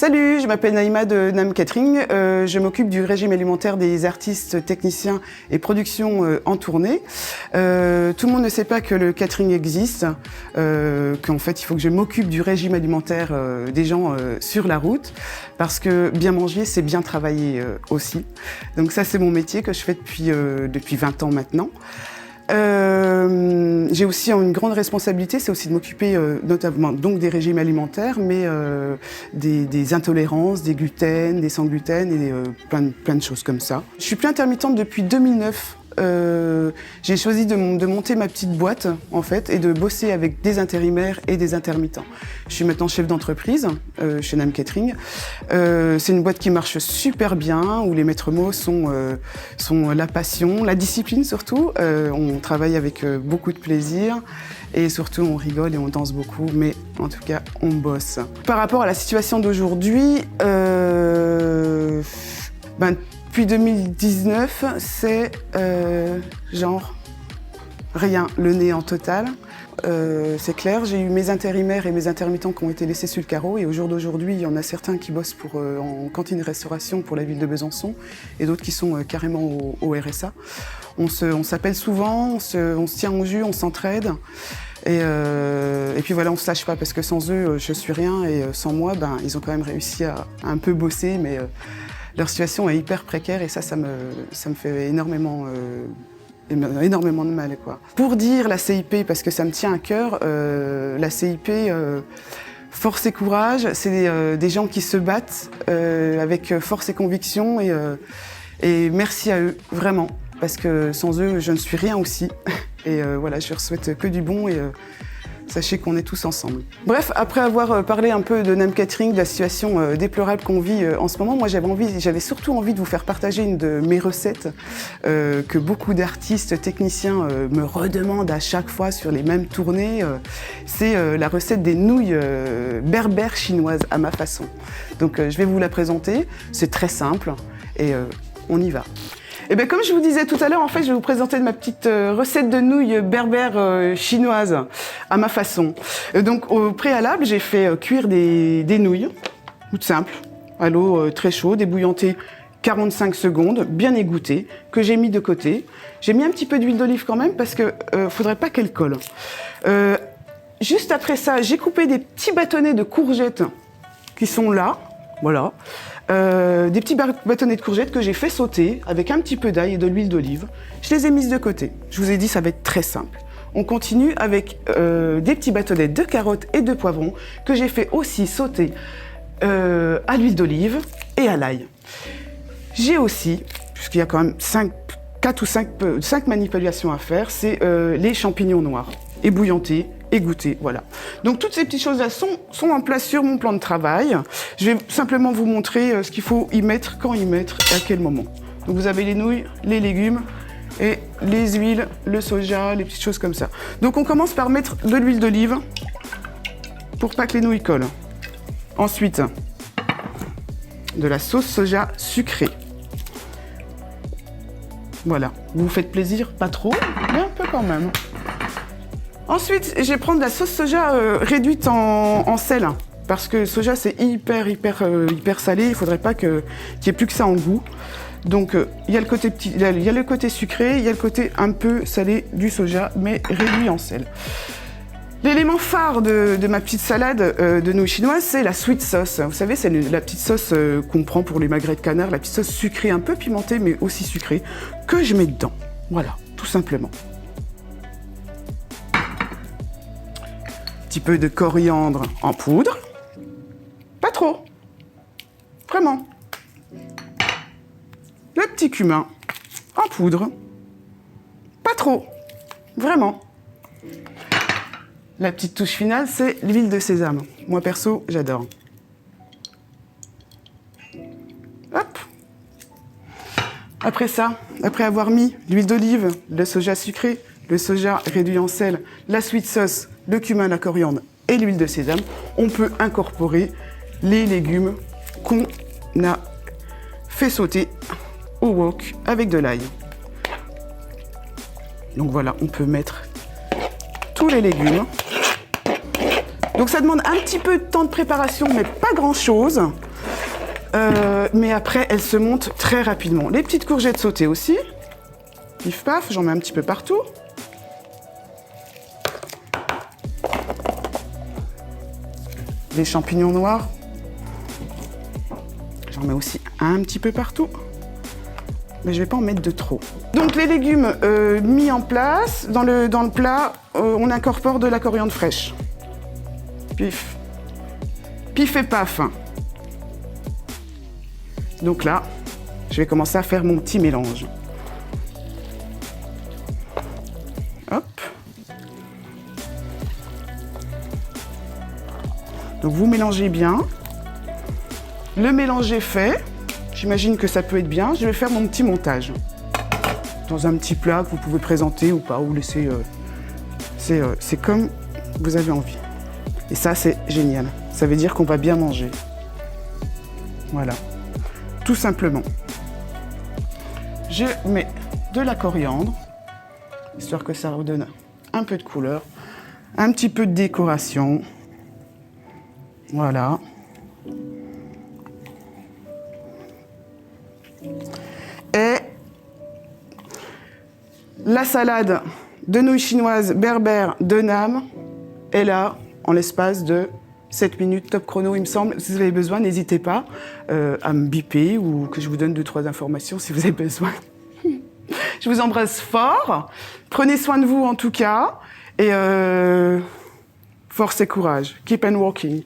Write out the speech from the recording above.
Salut, je m'appelle Naïma de NAM Catering. Je m'occupe du régime alimentaire des artistes, techniciens et productions en tournée. Tout le monde ne sait pas que le catering existe, qu'en fait il faut que je m'occupe du régime alimentaire des gens sur la route, parce que bien manger, c'est bien travailler aussi. Donc ça, c'est mon métier que je fais depuis 20 ans maintenant. J'ai aussi une grande responsabilité, c'est aussi de m'occuper notamment donc des régimes alimentaires, mais des intolérances, des gluten, des sans gluten et plein de choses comme ça. Je suis plus intermittente depuis 2009. J'ai choisi de monter ma petite boîte en fait et de bosser avec des intérimaires et des intermittents. Je suis maintenant chef d'entreprise chez NAM Catering. C'est une boîte qui marche super bien, où les maîtres mots sont la passion, la discipline surtout. On travaille avec beaucoup de plaisir et surtout on rigole et on danse beaucoup, mais en tout cas on bosse. Par rapport à la situation d'aujourd'hui, depuis 2019, c'est genre rien, le néant total. C'est clair, j'ai eu mes intérimaires et mes intermittents qui ont été laissés sur le carreau et au jour d'aujourd'hui, il y en a certains qui bossent en cantine-restauration pour la ville de Besançon et d'autres qui sont carrément au RSA. On s'appelle souvent, on se tient au jus, on s'entraide et puis voilà, on se lâche pas parce que sans eux, je suis rien et sans moi, ils ont quand même réussi à un peu bosser, mais leur situation est hyper précaire et ça me fait énormément de mal, quoi. Pour dire la CIP, parce que ça me tient à cœur, la CIP, force et courage, c'est des gens qui se battent avec force et conviction et merci à eux, vraiment, parce que sans eux, je ne suis rien aussi. Et voilà, je leur souhaite que du bon et sachez qu'on est tous ensemble. Bref, après avoir parlé un peu de NAM Catering, de la situation déplorable qu'on vit en ce moment, moi j'avais surtout envie de vous faire partager une de mes recettes que beaucoup d'artistes, techniciens me redemandent à chaque fois sur les mêmes tournées. C'est la recette des nouilles berbères chinoises à ma façon. Donc je vais vous la présenter, c'est très simple et on y va. Et bien comme je vous disais tout à l'heure, en fait, je vais vous présenter ma petite recette de nouilles berbères chinoises à ma façon. Donc au préalable, j'ai fait cuire des nouilles, toutes simples, à l'eau très chaude, ébouillantée 45 secondes, bien égouttées, que j'ai mis de côté. J'ai mis un petit peu d'huile d'olive quand même parce que faudrait pas qu'elle colle. Juste après ça, j'ai coupé des petits bâtonnets de courgettes qui sont là, voilà. Des petits bâtonnets de courgettes que j'ai fait sauter avec un petit peu d'ail et de l'huile d'olive. Je les ai mises de côté. Je vous ai dit, ça va être très simple. On continue avec des petits bâtonnets de carottes et de poivrons que j'ai fait aussi sauter à l'huile d'olive et à l'ail. J'ai aussi, puisqu'il y a quand même 5 manipulations à faire, c'est les champignons noirs, ébouillantés, égoutter, voilà. Donc toutes ces petites choses-là sont en place sur mon plan de travail. Je vais simplement vous montrer ce qu'il faut y mettre, quand y mettre et à quel moment. Donc vous avez les nouilles, les légumes et les huiles, le soja, les petites choses comme ça. Donc on commence par mettre de l'huile d'olive pour pas que les nouilles collent. Ensuite, de la sauce soja sucrée. Voilà, vous vous faites plaisir, pas trop, mais un peu quand même. Ensuite, je vais prendre de la sauce soja réduite en sel, parce que le soja c'est hyper salé, il faudrait pas qu'il y ait plus que ça en goût. Donc il y a le côté sucré, il y a le côté un peu salé du soja, mais réduit en sel. L'élément phare de ma petite salade de nouilles chinoises, c'est la sweet sauce. Vous savez, c'est la petite sauce qu'on prend pour les magrets de canard, la petite sauce sucrée, un peu pimentée, mais aussi sucrée, que je mets dedans. Voilà, tout simplement. Un petit peu de coriandre en poudre. Pas trop. Vraiment. Le petit cumin en poudre. Pas trop. Vraiment. La petite touche finale, c'est l'huile de sésame. Moi, perso, j'adore. Hop. Après ça, après avoir mis l'huile d'olive, le soja sucré, le soja réduit en sel, la sweet sauce, le cumin, la coriandre et l'huile de sésame, on peut incorporer les légumes qu'on a fait sauter au wok avec de l'ail. Donc voilà, on peut mettre tous les légumes Donc ça demande un petit peu de temps de préparation, mais pas grand-chose. Mais après, elles se montent très rapidement. Les petites courgettes sautées aussi. Pif paf, j'en mets un petit peu partout. Les champignons noirs. J'en mets aussi un petit peu partout. Mais je ne vais pas en mettre de trop. Donc les légumes mis en place, dans le plat, on incorpore de la coriandre fraîche. Pif. Pif et paf. Donc là, je vais commencer à faire mon petit mélange. Hop. Donc vous mélangez bien. Le mélange est fait. J'imagine que ça peut être bien. Je vais faire mon petit montage. Dans un petit plat que vous pouvez présenter ou pas, ou laisser... c'est comme vous avez envie. Et ça, c'est génial. Ça veut dire qu'on va bien manger. Voilà. Tout simplement. Je mets de la coriandre, histoire que ça redonne un peu de couleur, un petit peu de décoration. Voilà. Et la salade de nouilles chinoises berbères de Nam est là en l'espace de 7 minutes top chrono, il me semble. Si vous avez besoin, n'hésitez pas à me biper ou que je vous donne 2-3 informations si vous avez besoin. Je vous embrasse fort. Prenez soin de vous en tout cas. Et force et courage. Keep on walking.